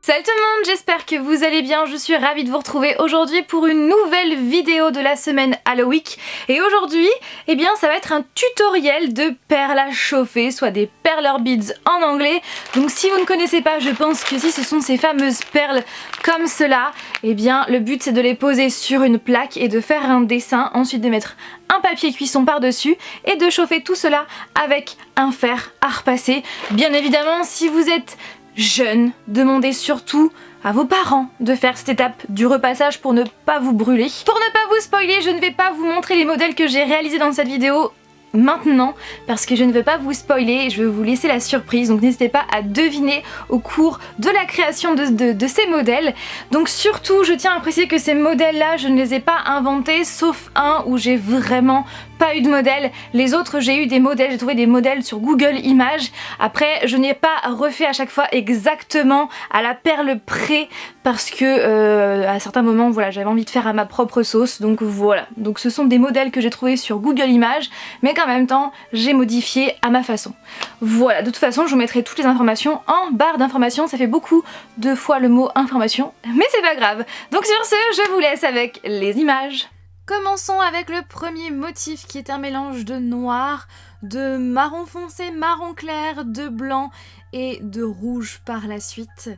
Salut tout le monde, j'espère que vous allez bien, je suis ravie de vous retrouver aujourd'hui pour une nouvelle vidéo de la semaine Halloween. Et aujourd'hui, eh bien ça va être un tutoriel de perles à chauffer, soit des perler beads en anglais. Donc si vous ne connaissez pas, je pense que si ce sont ces fameuses perles comme cela, eh bien le but c'est de les poser sur une plaque et de faire un dessin, ensuite de mettre un papier cuisson par-dessus et de chauffer tout cela avec un fer à repasser. Bien évidemment, si vous êtes jeune, demandez surtout à vos parents de faire cette étape du repassage pour ne pas vous brûler. Pour ne pas vous spoiler, je ne vais pas vous montrer les modèles que j'ai réalisés dans cette vidéo maintenant parce que je ne veux pas vous spoiler et je veux vous laisser la surprise, donc n'hésitez pas à deviner au cours de la création de ces modèles. Donc surtout je tiens à préciser que ces modèles là je ne les ai pas inventés sauf un où j'ai vraiment pas eu de modèle. Les autres j'ai eu des modèles, j'ai trouvé des modèles sur Google Images. Après je n'ai pas refait à chaque fois exactement à la perle près parce que à certains moments voilà j'avais envie de faire à ma propre sauce, donc voilà. Donc ce sont des modèles que j'ai trouvés sur Google Images mais qu'en même temps j'ai modifié à ma façon. Voilà, de toute façon je vous mettrai toutes les informations en barre d'informations, ça fait beaucoup de fois le mot information mais c'est pas grave. Donc sur ce je vous laisse avec les images. Commençons avec le premier motif qui est un mélange de noir, de marron foncé, marron clair, de blanc et de rouge par la suite.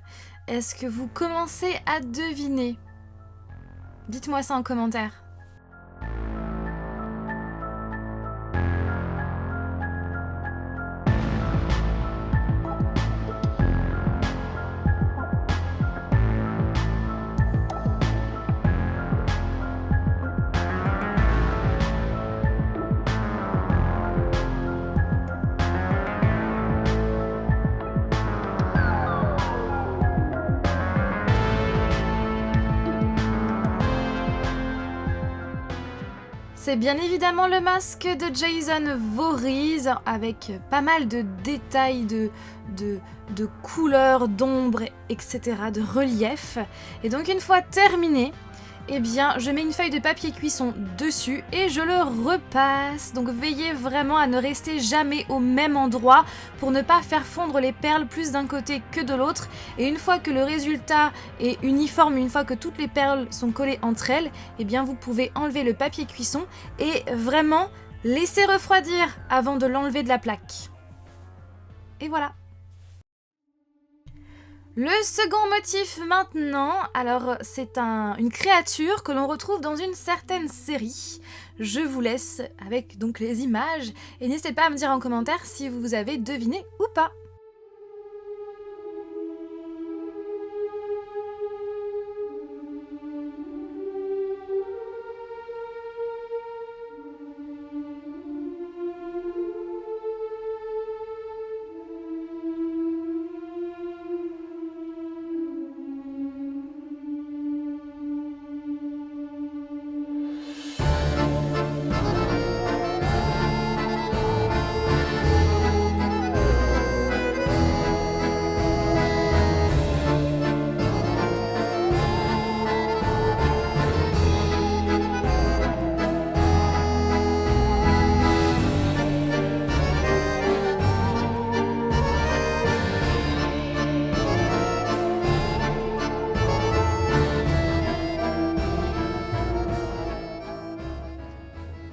Est-ce que vous commencez à deviner? Dites-moi ça en commentaire. C'est bien évidemment le masque de Jason Voorhees avec pas mal de détails, de couleurs, d'ombres, etc., de relief. Et donc une fois terminé, eh bien je mets une feuille de papier cuisson dessus et je le repasse. Donc veillez vraiment à ne rester jamais au même endroit pour ne pas faire fondre les perles plus d'un côté que de l'autre. Et une fois que le résultat est uniforme, une fois que toutes les perles sont collées entre elles, eh bien vous pouvez enlever le papier cuisson et vraiment laisser refroidir avant de l'enlever de la plaque. Et voilà. Le second motif maintenant, alors c'est une créature que l'on retrouve dans une certaine série. Je vous laisse avec donc les images et n'hésitez pas à me dire en commentaire si vous avez deviné ou pas.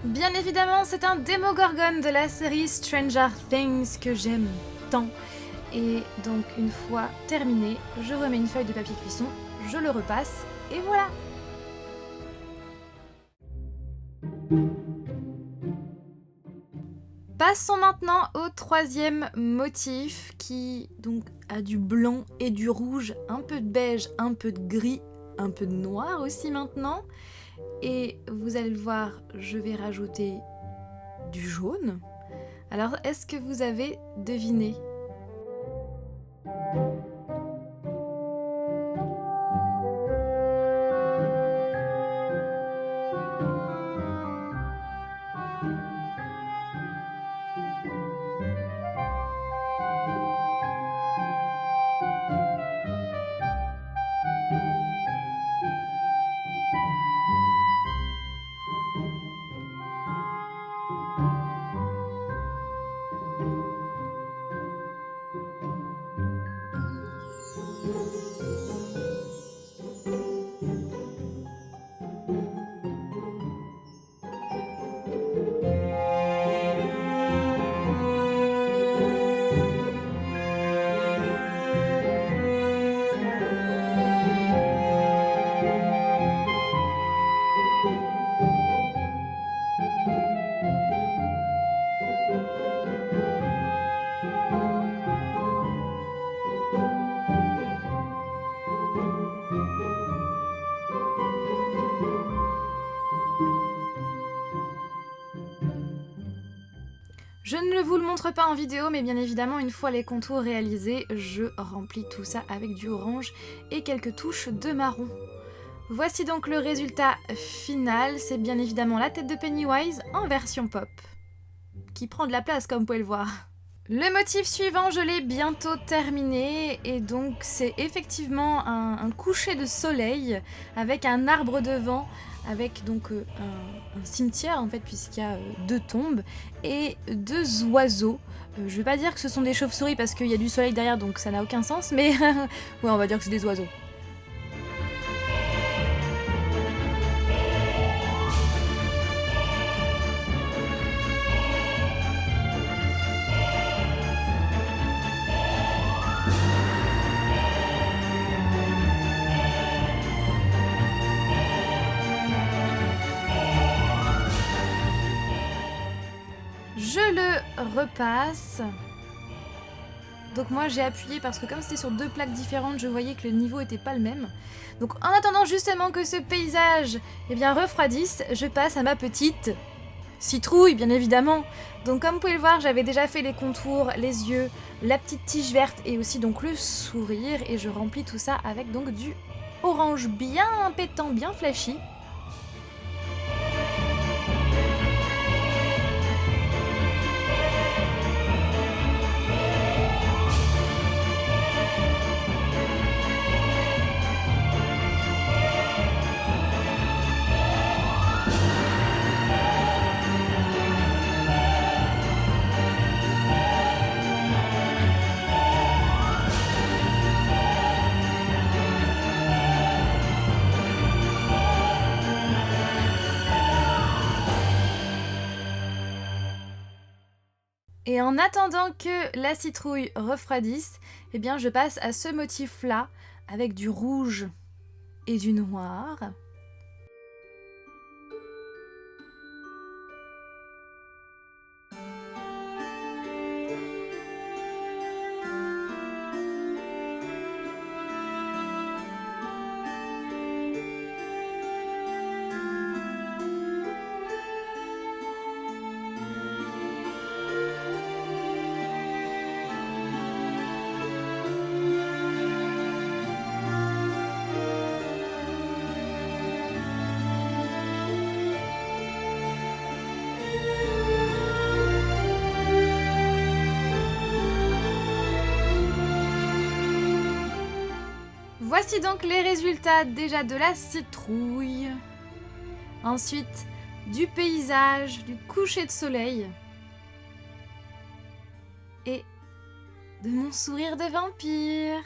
Bien évidemment, c'est un Demogorgon de la série Stranger Things que j'aime tant. Et donc une fois terminé, je remets une feuille de papier cuisson, je le repasse et voilà. Passons maintenant au troisième motif qui donc a du blanc et du rouge, un peu de beige, un peu de gris, un peu de noir aussi maintenant. Et vous allez le voir, je vais rajouter du jaune. Alors, est-ce que vous avez deviné ? Je ne vous le montre pas en vidéo, mais bien évidemment, une fois les contours réalisés, je remplis tout ça avec du orange et quelques touches de marron. Voici donc le résultat final, c'est bien évidemment la tête de Pennywise en version pop, qui prend de la place comme vous pouvez le voir. Le motif suivant, je l'ai bientôt terminé, et donc c'est effectivement un coucher de soleil avec un arbre devant, avec donc un cimetière en fait, puisqu'il y a 2 tombes et 2 oiseaux. Je vais pas dire que ce sont des chauves-souris parce qu'il y a du soleil derrière, donc ça n'a aucun sens, mais ouais, on va dire que c'est des oiseaux. Je le repasse. Donc moi j'ai appuyé parce que comme c'était sur 2 plaques différentes, je voyais que le niveau était pas le même. Donc en attendant justement que ce paysage refroidisse, je passe à ma petite citrouille bien évidemment. Donc comme vous pouvez le voir, j'avais déjà fait les contours, les yeux, la petite tige verte et aussi donc le sourire, et je remplis tout ça avec donc du orange bien pétant, bien flashy. Et en attendant que la citrouille refroidisse, je passe à ce motif-là avec du rouge et du noir. Voici donc les résultats déjà de la citrouille, ensuite du paysage, du coucher de soleil et de mon sourire de vampire.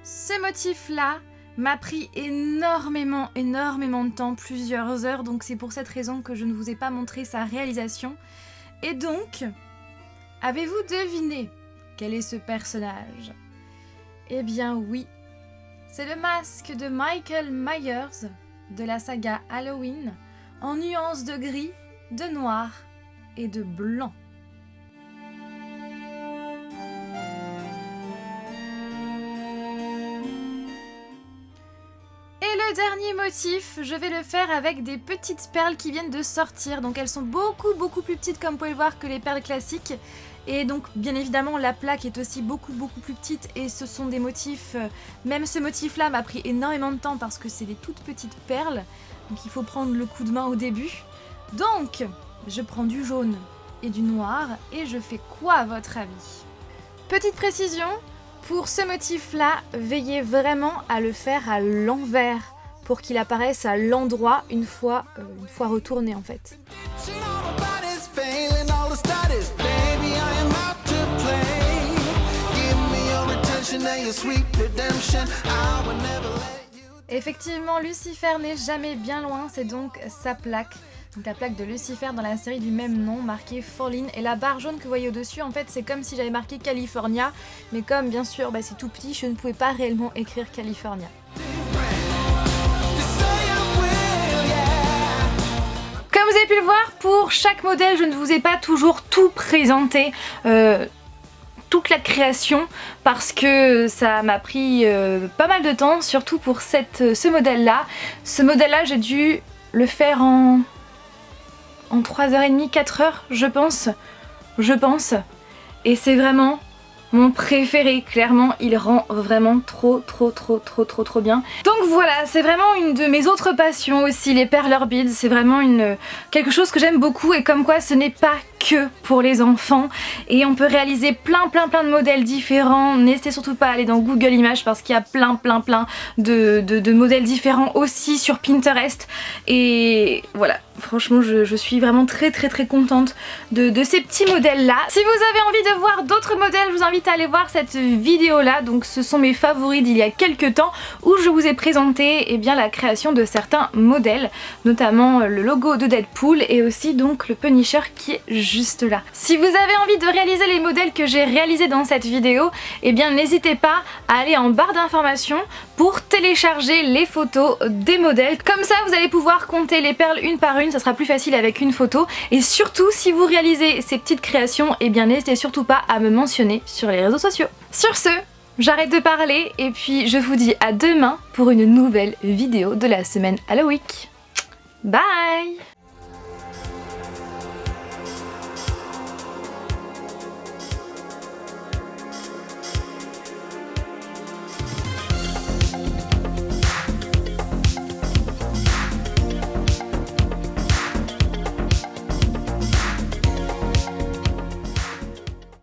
Ce motif-là m'a pris énormément de temps, plusieurs heures, donc c'est pour cette raison que je ne vous ai pas montré sa réalisation. Et donc, avez-vous deviné quel est ce personnage ? Eh bien oui, c'est le masque de Michael Myers de la saga Halloween, en nuances de gris, de noir et de blanc. Et le dernier motif, je vais le faire avec des petites perles qui viennent de sortir. Donc elles sont beaucoup plus petites comme vous pouvez le voir que les perles classiques. Et donc bien évidemment la plaque est aussi beaucoup plus petite, et ce sont des motifs, même ce motif là m'a pris énormément de temps parce que c'est des toutes petites perles, donc il faut prendre le coup de main au début. Donc je prends du jaune et du noir et je fais quoi à votre avis? Petite précision, pour ce motif là, veillez vraiment à le faire à l'envers pour qu'il apparaisse à l'endroit une fois retourné en fait. Effectivement, Lucifer n'est jamais bien loin, c'est donc sa plaque. Donc la plaque de Lucifer dans la série du même nom, marquée Fallen. Et la barre jaune que vous voyez au-dessus, en fait, c'est comme si j'avais marqué California. Mais comme, bien sûr, c'est tout petit, je ne pouvais pas réellement écrire California. Comme vous avez pu le voir, pour chaque modèle, je ne vous ai pas toujours tout présenté. toute la création parce que ça m'a pris pas mal de temps, surtout pour ce modèle-là. Ce modèle-là, j'ai dû le faire en 3h30, 4h, je pense. Et c'est vraiment mon préféré, clairement il rend vraiment trop bien. Donc voilà, c'est vraiment une de mes autres passions aussi, les perler beads, c'est vraiment quelque chose que j'aime beaucoup et comme quoi ce n'est pas que pour les enfants et on peut réaliser plein de modèles différents. N'hésitez surtout pas à aller dans Google Images parce qu'il y a plein de modèles différents aussi sur Pinterest et voilà, franchement je suis vraiment très contente de ces petits modèles là. Si vous avez envie de voir d'autres modèles, je vous invite à aller voir cette vidéo là, donc ce sont mes favoris d'il y a quelques temps où je vous ai présenté la création de certains modèles, notamment le logo de Deadpool et aussi donc le Punisher qui est juste là. Si vous avez envie de réaliser les modèles que j'ai réalisés dans cette vidéo, n'hésitez pas à aller en barre d'informations pour télécharger les photos des modèles. Comme ça vous allez pouvoir compter les perles une par une, ça sera plus facile avec une photo. Et surtout si vous réalisez ces petites créations, n'hésitez surtout pas à me mentionner sur les réseaux sociaux. Sur ce, j'arrête de parler et puis je vous dis à demain pour une nouvelle vidéo de la semaine Halloween. Bye!